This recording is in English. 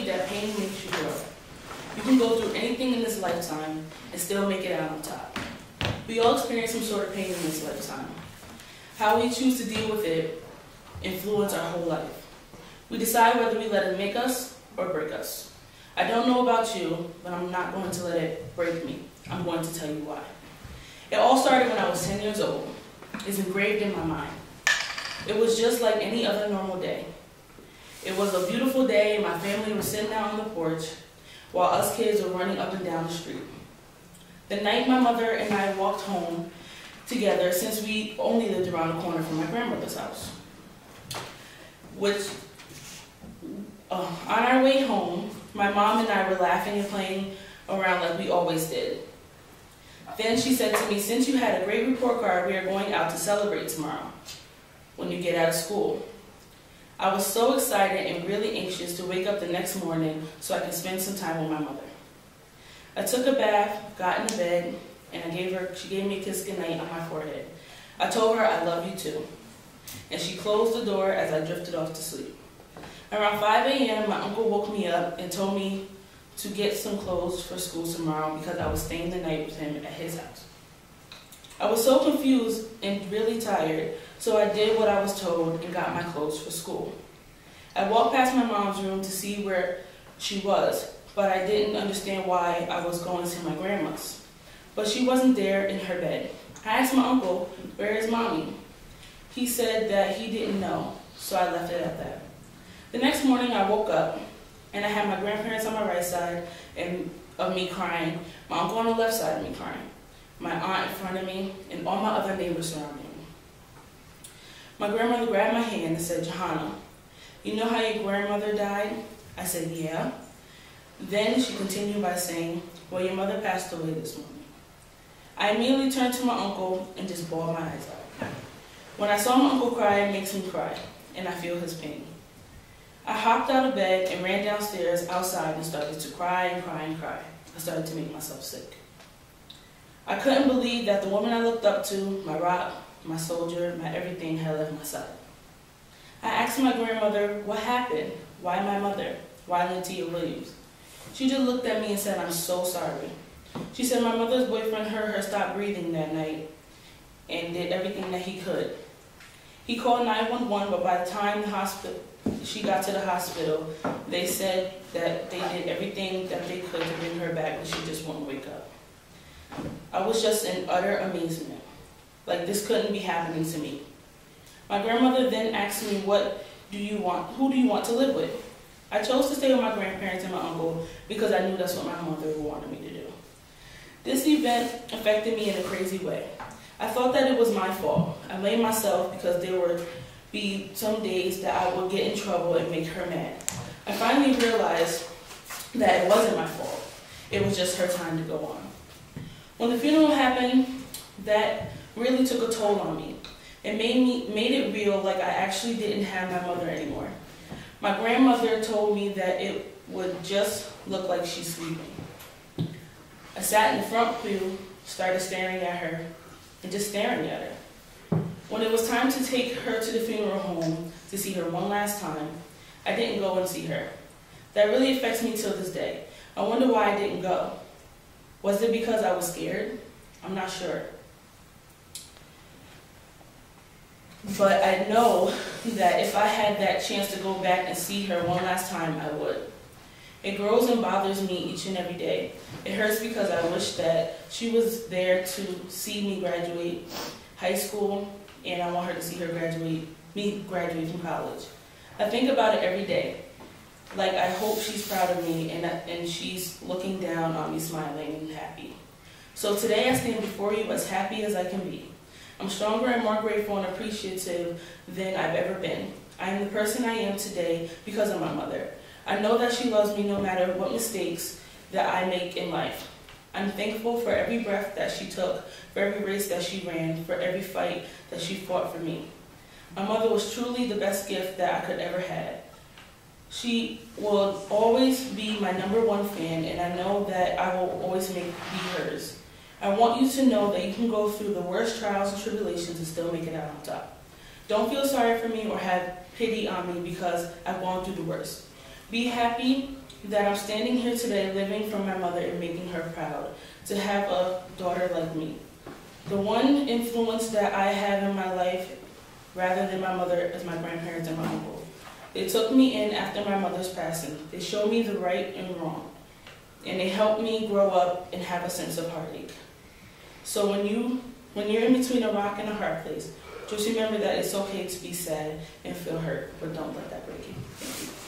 believe that pain makes you grow. You can go through anything in this lifetime and still make it out on top. We all experience some sort of pain in this lifetime. How we choose to deal with it influences our whole life. We decide whether we let it make us or break us. I don't know about you, but I'm not going to let it break me. I'm going to tell you why. It all started when I was 10 years old. It's engraved in my mind. It was just like any other normal day. It was a beautiful day and my family was sitting out on the porch while us kids were running up and down the street. The night my mother and I walked home together, since we only lived around the corner from my grandmother's house. On our way home, my mom and I were laughing and playing around like we always did. Then she said to me, "Since you had a great report card, we are going out to celebrate tomorrow when you get out of school." I was so excited and really anxious to wake up the next morning so I could spend some time with my mother. I took a bath, got into bed, and she gave me a kiss goodnight on my forehead. I told her I love you too. And she closed the door as I drifted off to sleep. Around 5 a.m., my uncle woke me up and told me to get some clothes for school tomorrow because I was staying the night with him at his house. I was so confused and really tired, so I did what I was told and got my clothes for school. I walked past my mom's room to see where she was, but I didn't understand why I was going to my grandma's. But she wasn't there in her bed. I asked my uncle, "Where is Mommy?" He said that he didn't know, so I left it at that. The next morning I woke up and I had my grandparents on my right side of me crying, my uncle on the left side of me crying, my aunt in front of me, and all my other neighbors surrounding me. My grandmother grabbed my hand and said, "Jahanna, you know how your grandmother died?" I said, "Yeah." Then she continued by saying, "Well, your mother passed away this morning." I immediately turned to my uncle and just bawled my eyes out. When I saw my uncle cry, it makes me cry, and I feel his pain. I hopped out of bed and ran downstairs outside and started to cry and cry and cry. I started to make myself sick. I couldn't believe that the woman I looked up to, my rock, my soldier, my everything, had left my side. I asked my grandmother, "What happened? Why my mother? Why Latia Williams?" She just looked at me and said, "I'm so sorry." She said my mother's boyfriend heard her stop breathing that night and did everything that he could. He called 911, but by the time she got to the hospital, they said that they did everything that they could to bring her back, but she just wouldn't wake up. I was just in utter amazement. Like this couldn't be happening to me. My grandmother then asked me, who do you want to live with? I chose to stay with my grandparents and my uncle because I knew that's what my mother wanted me to do. This event affected me in a crazy way. I thought that it was my fault. I blamed myself because there would be some days that I would get in trouble and make her mad. I finally realized that it wasn't my fault. It was just her time to go on. When the funeral happened, that really took a toll on me. It made it real, like I actually didn't have my mother anymore. My grandmother told me that it would just look like she's sleeping. I sat in the front pew, started staring at her, and just staring at her. When it was time to take her to the funeral home to see her one last time, I didn't go and see her. That really affects me till this day. I wonder why I didn't go. Was it because I was scared? I'm not sure. But I know that if I had that chance to go back and see her one last time, I would. It grows and bothers me each and every day. It hurts because I wish that she was there to see me graduate high school, and I want her to see me graduate from college. I think about it every day. Like, I hope she's proud of me and she's looking down on me smiling and happy. So today I stand before you as happy as I can be. I'm stronger and more grateful and appreciative than I've ever been. I am the person I am today because of my mother. I know that she loves me no matter what mistakes that I make in life. I'm thankful for every breath that she took, for every race that she ran, for every fight that she fought for me. My mother was truly the best gift that I could ever have. She will always be my #1 fan, and I know that I will always be hers. I want you to know that you can go through the worst trials and tribulations and still make it out on top. Don't feel sorry for me or have pity on me because I've gone through the worst. Be happy that I'm standing here today living for my mother and making her proud, to have a daughter like me. The one influence that I have in my life, rather than my mother, is my grandparents and my uncle. They took me in after my mother's passing. They showed me the right and wrong, and they helped me grow up and have a sense of heartache. So when you're in between a rock and a hard place, just remember that it's okay to be sad and feel hurt, but don't let that break you. Thank you.